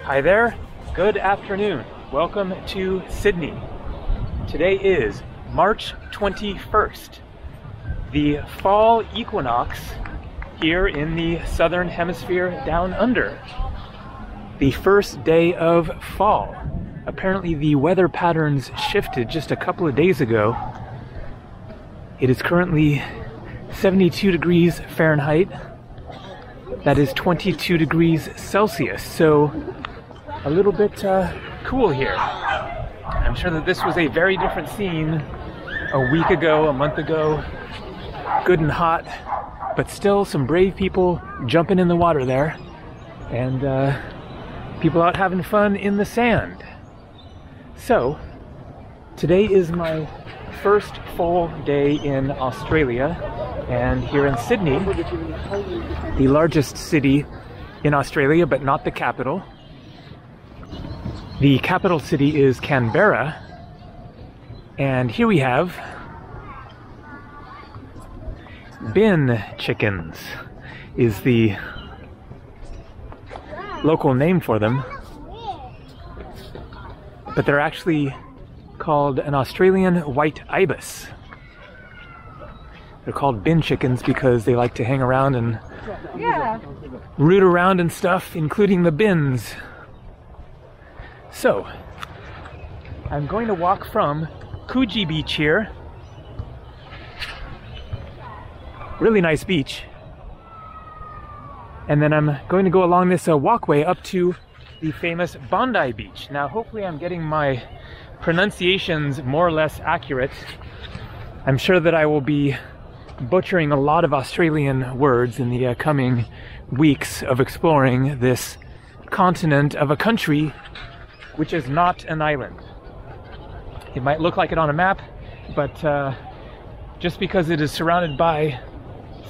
Hi there, good afternoon. Welcome to Sydney. Today is March 21st, the fall equinox here in the southern hemisphere down under. The first day of fall. Apparently the weather patterns shifted just a couple of days ago. It is currently 72 degrees Fahrenheit. That is 22 degrees Celsius, so a little bit cool here. I'm sure that this was a very different scene a week ago, a month ago. Good and hot, but still some brave people jumping in the water there, and people out having fun in the sand. So, today is my first full day in Australia, and here in Sydney, the largest city in Australia, but not the capital. The capital city is Canberra, and here we have bin chickens is the local name for them, but they're actually called an Australian white ibis. They're called bin chickens because they like to hang around and root around and stuff, including the bins. So, I'm going to walk from Coogee Beach here. Really nice beach. And then I'm going to go along this walkway up to the famous Bondi Beach. Now, hopefully I'm getting my pronunciations more or less accurate. I'm sure that I will be butchering a lot of Australian words in the coming weeks of exploring this continent of a country which is not an island. It might look like it on a map, but just because it is surrounded by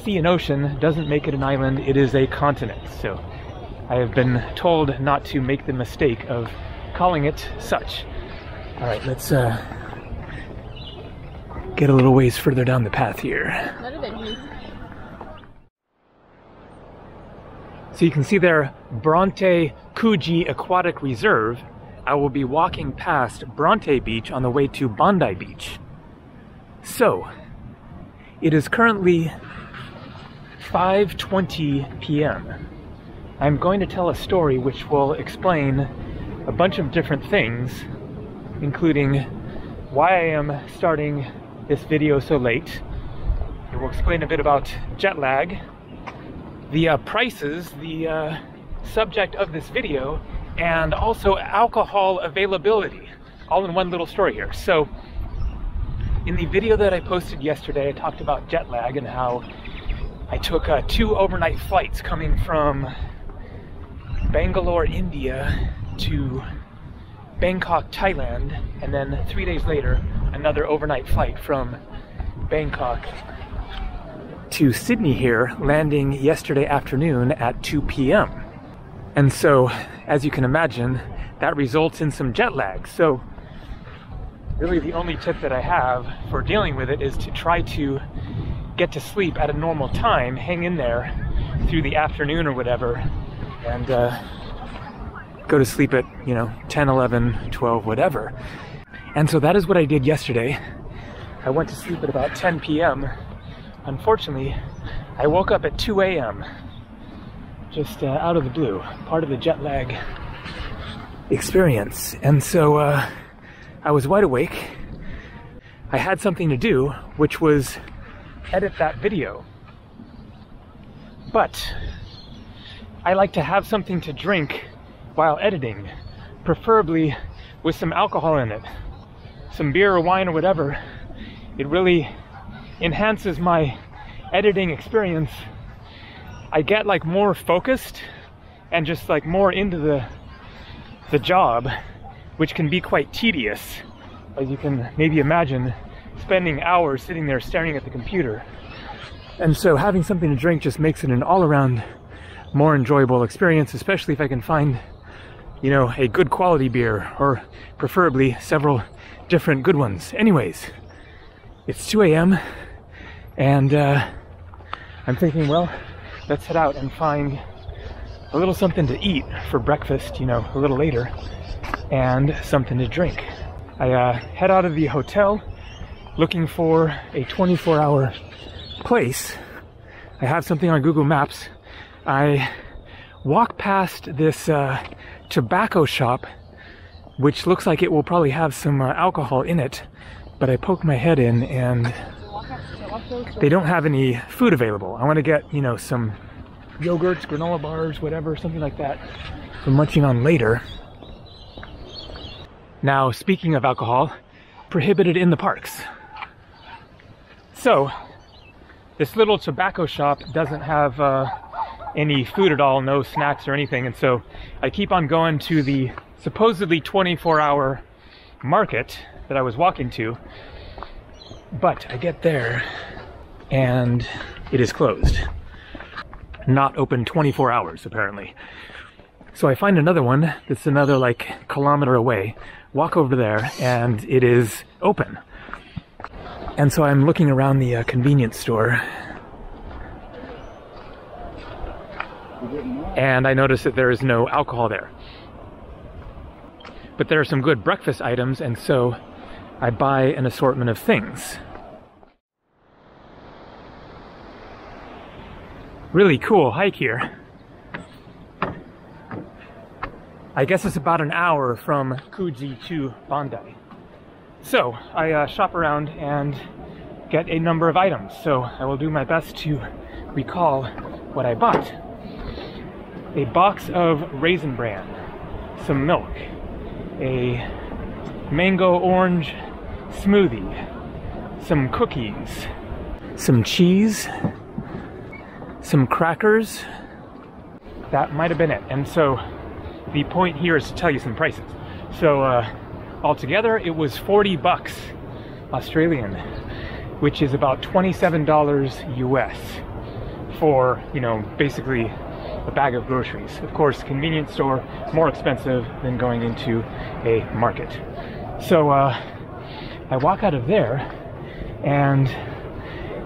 sea and ocean doesn't make it an island. It is a continent. So I have been told not to make the mistake of calling it such. All right, let's get a little ways further down the path here. So you can see there, Bronte Coogee Aquatic Reserve. I will be walking past Bronte Beach on the way to Bondi Beach. So, it is currently 5:20 p.m. I'm going to tell a story which will explain a bunch of different things, including why I am starting this video so late. It will explain a bit about jet lag, the prices, the subject of this video, and also alcohol availability, all in one little story here. So, in the video that I posted yesterday, I talked about jet lag and how I took 2 overnight flights coming from Bangalore, India to Bangkok, Thailand, and then 3 days later, another overnight flight from Bangkok to Sydney here, landing yesterday afternoon at 2 p.m. And so, as you can imagine, that results in some jet lag. So, really the only tip that I have for dealing with it is to try to get to sleep at a normal time, hang in there through the afternoon or whatever, and go to sleep at, 10, 11, 12, whatever. And so that is what I did yesterday. I went to sleep at about 10 p.m. Unfortunately, I woke up at 2 a.m. just out of the blue, part of the jet lag experience. And so I was wide awake. I had something to do, which was edit that video. But I like to have something to drink while editing, preferably with some alcohol in it, some beer or wine or whatever. It really enhances my editing experience. I get like more focused and just like more into the job, which can be quite tedious, as you can maybe imagine, spending hours sitting there staring at the computer. And so having something to drink just makes it an all-around more enjoyable experience, especially if I can find, a good quality beer, or preferably several different good ones. Anyways, it's 2 a.m. and I'm thinking, well, let's head out and find a little something to eat for breakfast, you know, a little later, and something to drink. I head out of the hotel looking for a 24-hour place. I have something on Google Maps. I walk past this tobacco shop, which looks like it will probably have some alcohol in it, but I poke my head in and they don't have any food available. I want to get, you know, some yogurts, granola bars, whatever, something like that for munching on later. Now, speaking of alcohol, prohibited in the parks. So, this little tobacco shop doesn't have any food at all, no snacks or anything, and so I keep on going to the supposedly 24-hour market that I was walking to, but I get there and it is closed. Not open 24 hours, apparently. So I find another one that's another like kilometer away, walk over there, and it is open. And so I'm looking around the convenience store, and I notice that there is no alcohol there. But there are some good breakfast items, and so I buy an assortment of things. Really cool hike here. I guess it's about an hour from Coogee to Bondi. So I shop around and get a number of items. So I will do my best to recall what I bought. A box of Raisin Bran, some milk, a mango orange smoothie, some cookies, some cheese, some crackers. That might have been it. And so the point here is to tell you some prices. So altogether it was 40 bucks Australian, which is about $27 US for, you know, basically a bag of groceries. Of course, convenience store, more expensive than going into a market. So I walk out of there and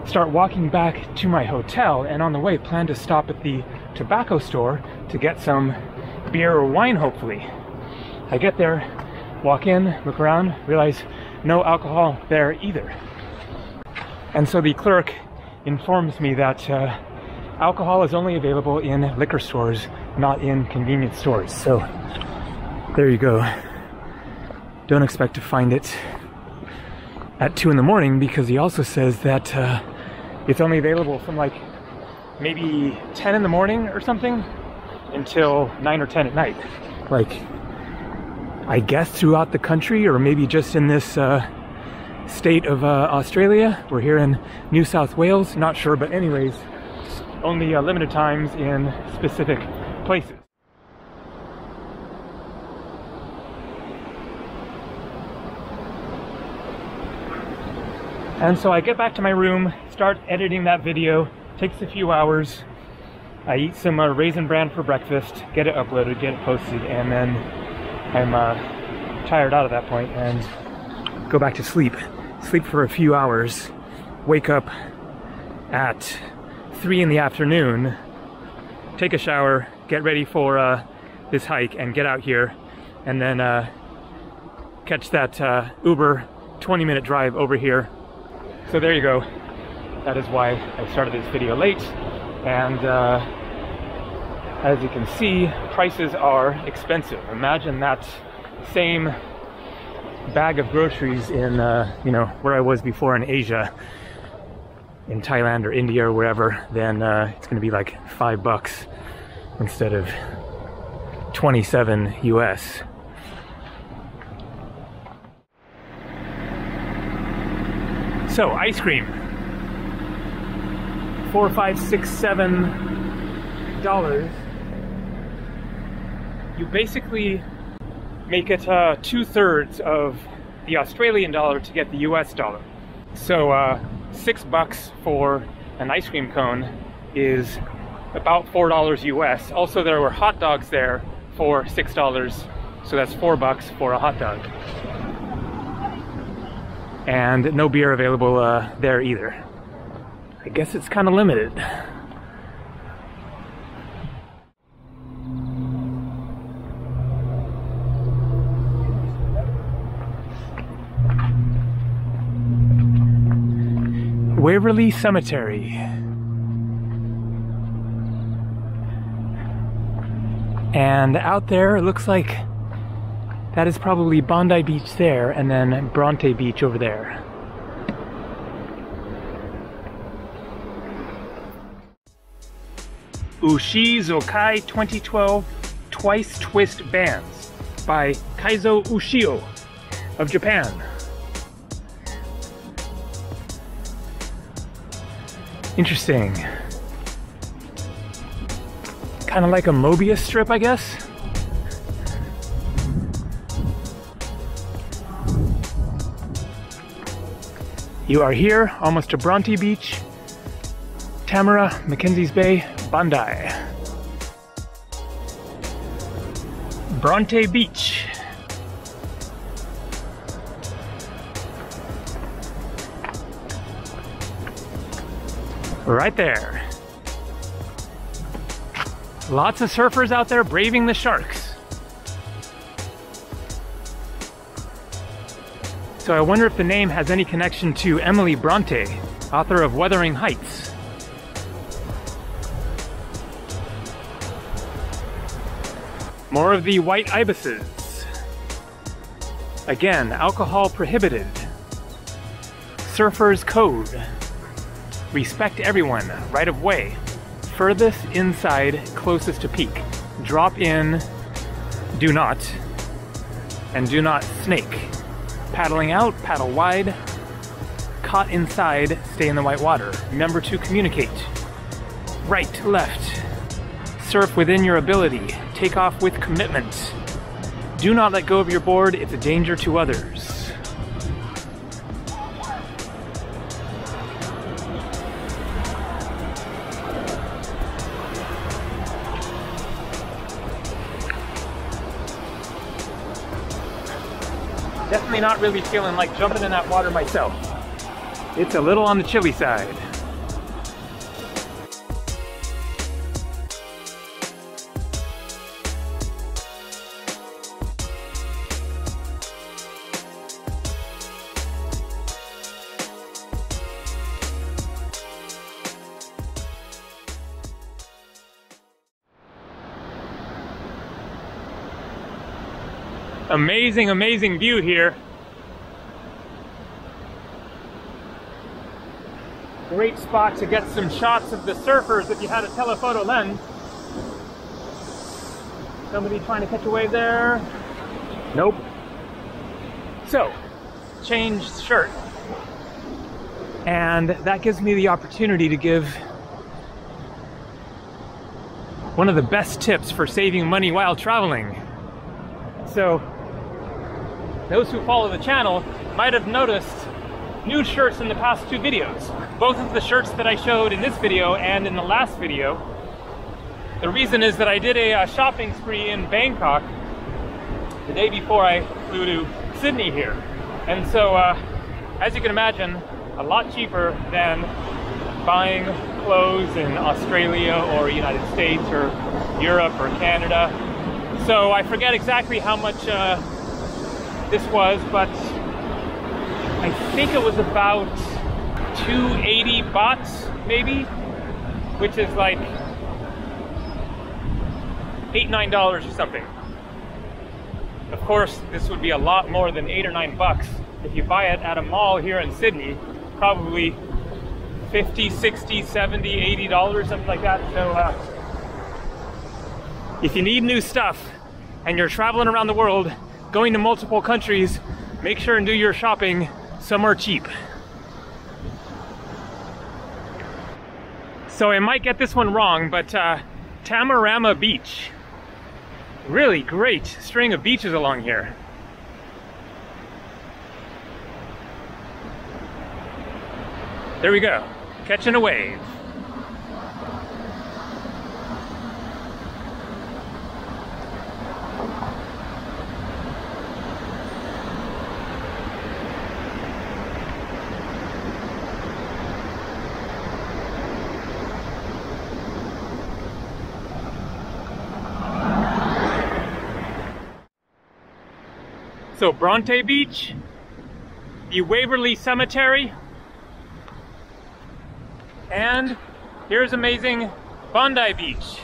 start walking back to my hotel, and on the way plan to stop at the tobacco store to get some beer or wine, hopefully. I get there, walk in, look around, realize no alcohol there either. And so the clerk informs me that alcohol is only available in liquor stores, not in convenience stores. So there you go. Don't expect to find it at 2 in the morning, because he also says that it's only available from like maybe 10 in the morning or something until 9 or 10 at night. Like, I guess throughout the country, or maybe just in this state of Australia. We're here in New South Wales, not sure, but anyways, only limited times in specific places. And so I get back to my room, start editing that video. Takes a few hours. I eat some Raisin Bran for breakfast, get it uploaded, get it posted, and then I'm tired out at that point and go back to sleep. Sleep for a few hours, wake up at 3 in the afternoon, take a shower, get ready for this hike and get out here, and then catch that Uber 20-minute drive over here. So there you go. That is why I started this video late, and as you can see, prices are expensive. Imagine that same bag of groceries in, you know, where I was before in Asia, in Thailand or India or wherever, then it's gonna be like $5 instead of 27 US. So, ice cream. $4, $5, $6, $7. You basically make it 2/3 of the Australian dollar to get the US dollar. So $6 for an ice cream cone is about $4 US. Also, there were hot dogs there for $6, so that's $4 for a hot dog. And no beer available there either. I guess it's kind of limited. Waverly Cemetery. And out there, it looks like that is probably Bondi Beach there, and then Bronte Beach over there. Ushi Zokai 2012 Twice Twist Bands by Kaizo Ushio of Japan. Interesting. Kind of like a Mobius strip, I guess. You are here, almost to Bronte Beach, Tamara, Mackenzie's Bay, Bondi. Bronte Beach. Right there. Lots of surfers out there braving the sharks. So I wonder if the name has any connection to Emily Bronte, author of Wuthering Heights. More of the white ibises. Again, alcohol prohibited. Surfer's code. Respect everyone, right of way. Furthest inside, closest to peak. Drop in, do not. And do not snake. Paddling out, paddle wide. Caught inside, stay in the white water. Remember to communicate. Right, left. Surf within your ability. Take off with commitment. Do not let go of your board, it's a danger to others. Definitely not really feeling like jumping in that water myself. It's a little on the chilly side. Amazing, amazing view here. Great spot to get some shots of the surfers if you had a telephoto lens. Somebody trying to catch a wave there? Nope. So, changed shirt. And that gives me the opportunity to give one of the best tips for saving money while traveling. So, those who follow the channel might have noticed new shirts in the past two videos. Both of the shirts that I showed in this video and in the last video. The reason is that I did a shopping spree in Bangkok the day before I flew to Sydney here. And so, as you can imagine, a lot cheaper than buying clothes in Australia or United States or Europe or Canada. So I forget exactly how much this was, but I think it was about 280 bahts, maybe, which is like $8–9 or something. Of course, this would be a lot more than $8 or $9 if you buy it at a mall here in Sydney. Probably $50, $60, $70, $80, something like that. So if you need new stuff and you're traveling around the world, going to multiple countries, make sure and do your shopping somewhere cheap. So I might get this one wrong, but Tamarama Beach. Really great string of beaches along here. There we go, catching a wave. So Bronte Beach, the Waverly Cemetery, And here's amazing Bondi Beach,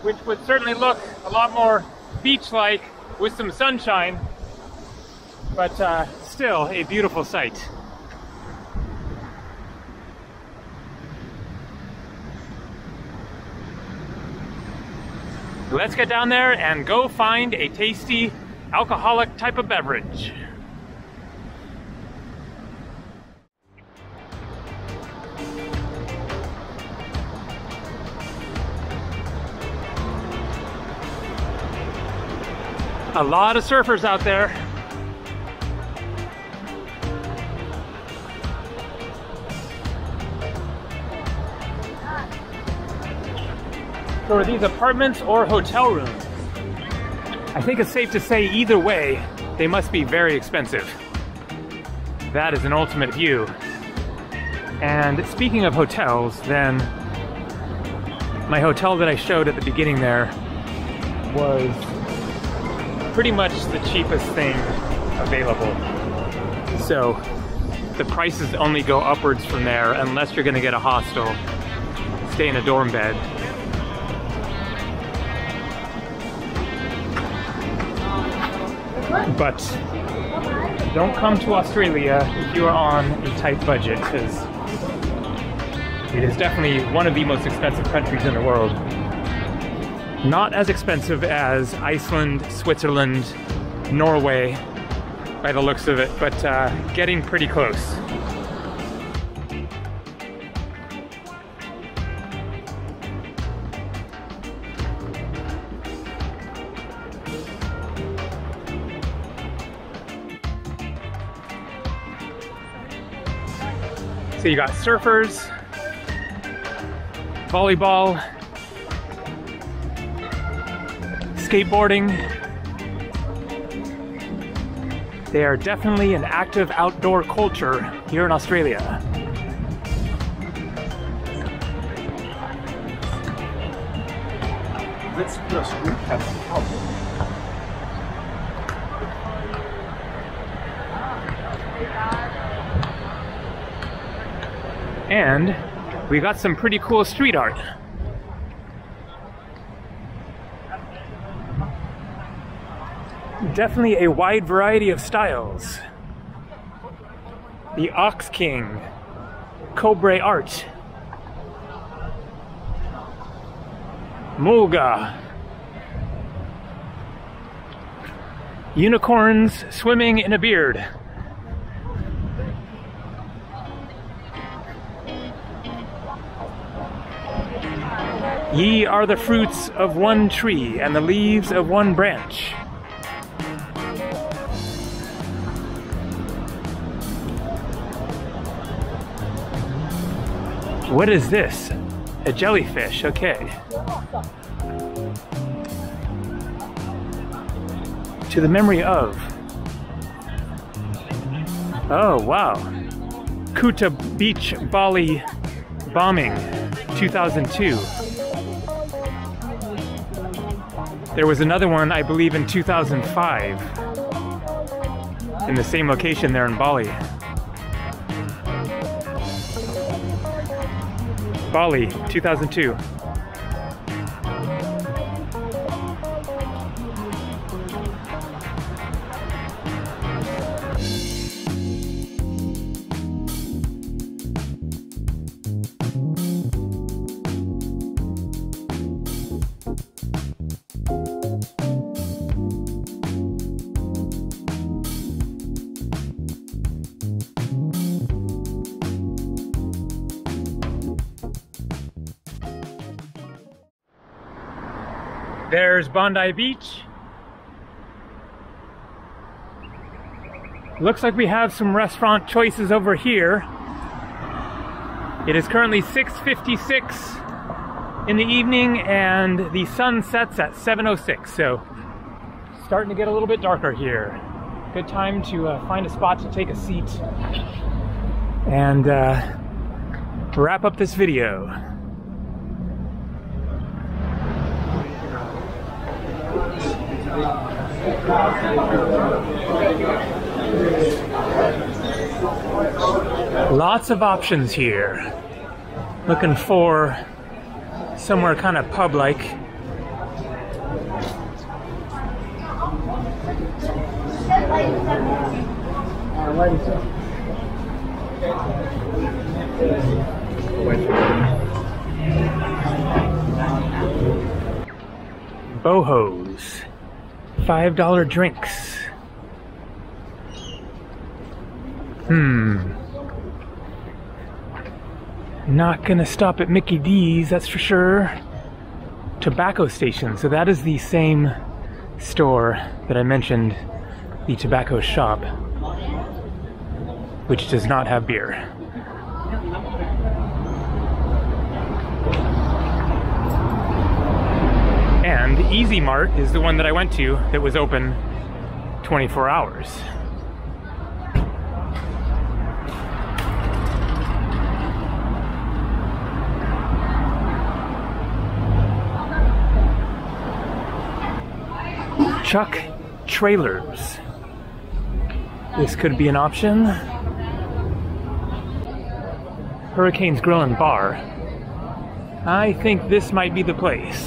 which would certainly look a lot more beach-like with some sunshine, but still a beautiful sight. Let's get down there and go find a tasty alcoholic type of beverage. A lot of surfers out there. So are these apartments or hotel rooms? I think it's safe to say either way, they must be very expensive. That is an ultimate view. And speaking of hotels, then my hotel that I showed at the beginning there was pretty much the cheapest thing available. So the prices only go upwards from there unless you're gonna get a hostel, stay in a dorm bed. But don't come to Australia if you are on a tight budget, because it is definitely one of the most expensive countries in the world. Not as expensive as Iceland, Switzerland, Norway, by the looks of it, but getting pretty close. So you got surfers, volleyball, skateboarding. They are definitely an active outdoor culture here in Australia. Let's just recap the problem. And we got some pretty cool street art. Definitely a wide variety of styles. The Ox King, Cobra art, Mulga, unicorns swimming in a beard. Ye are the fruits of one tree and the leaves of one branch. What is this? A jellyfish, okay. To the memory of. Oh, wow. Coogee Beach, Bali bombing, 2002. There was another one, I believe, in 2005, in the same location there in Bali. Bali, 2002. There's Bondi Beach. Looks like we have some restaurant choices over here. It is currently 6:56 in the evening and the sun sets at 7:06, so starting to get a little bit darker here. Good time to find a spot to take a seat and wrap up this video. Lots of options here. Looking for somewhere kind of pub-like. Bohos. $5 drinks. Not gonna stop at Mickey D's, that's for sure. Tobacco station, so that is the same store that I mentioned, the tobacco shop, which does not have beer. And Easy Mart is the one that I went to that was open 24 hours. Chuck Trailers. This could be an option. Hurricane's Grill and Bar. I think this might be the place.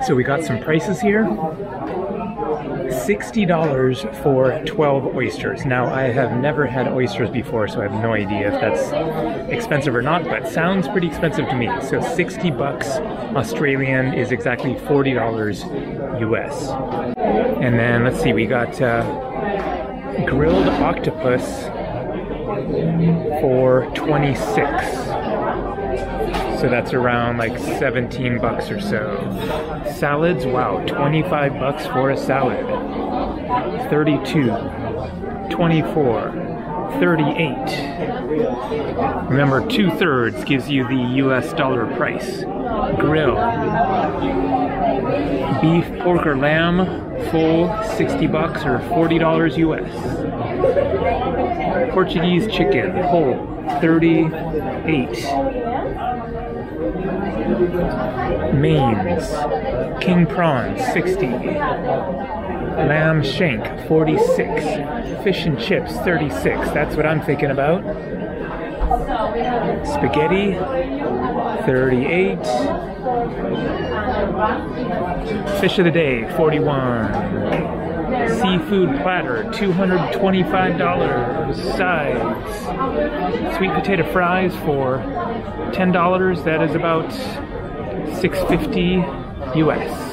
So we got some prices here. $60 for 12 oysters. Now, I have never had oysters before, so I have no idea if that's expensive or not, but sounds pretty expensive to me. So 60 bucks Australian is exactly $40 US. And then, let's see, we got grilled octopus for 26. So that's around like 17 bucks or so. Salads, wow, 25 bucks for a salad. 32, 24, 38. Remember, 2/3 gives you the US dollar price. Grill. Beef, pork, or lamb, full, 60 bucks or $40 US. Portuguese chicken, whole, 38. Mains, king prawns, 60. Lamb shank, 46. Fish and chips, 36. That's what I'm thinking about. Spaghetti, 38. Fish of the day, 41. Seafood platter, $225. Sides. Sweet potato fries for $10. That is about $6.50 US.